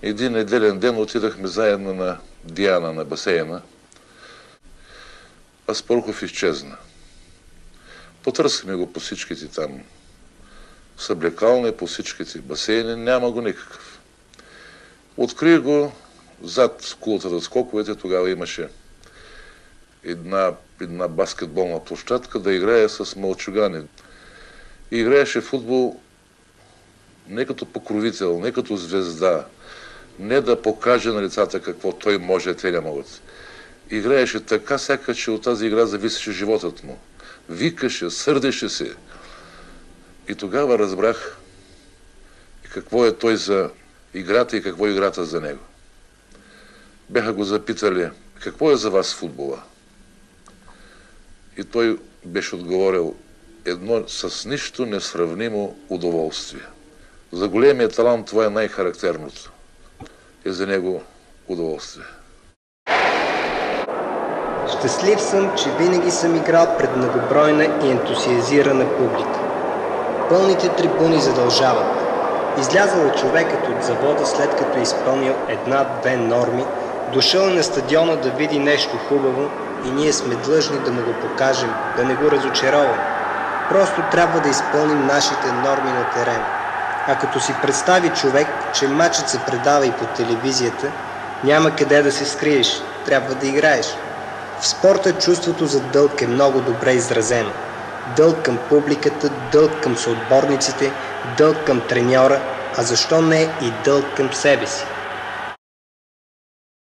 Един неделен ден отидахме заедно на Диана, на басейна. Аспарухов изчезна. Потърсихме го по всичките там съблекални, по всичките басейни, няма го никакъв. Открих го зад кулата за скоковете, тогава имаше една баскетболна площадка да играе с мълчугани. И играеше футбол не като покровител, не като звезда, не да покаже на лицата какво той може, те не могат. Играеше така, сякаш че от тази игра зависеше животът му. Викаше, сърдеше се. И тогава разбрах какво е той за играта и какво е играта за него. Бяха го запитали, какво е за вас футбола? И той беше отговорил, едно с нищо несравнимо удоволствие. За големия талант това е най-характерното. Е за него удоволствие. Щастлив съм, че винаги съм играл пред многобройна и ентусиазирана публика. Пълните трибуни задължават. Излязъл е човекът от завода, след като е изпълнил една-две норми, дошъл на стадиона да види нещо хубаво и ние сме длъжни да му го покажем, да не го разочароваме. Просто трябва да изпълним нашите норми на терена. А като си представи човек, че мачът се предава и по телевизията, няма къде да се скриеш, трябва да играеш. В спорта чувството за дълг е много добре изразено. Дълг към публиката, дълг към съотборниците, дълг към треньора, а защо не и дълг към себе си.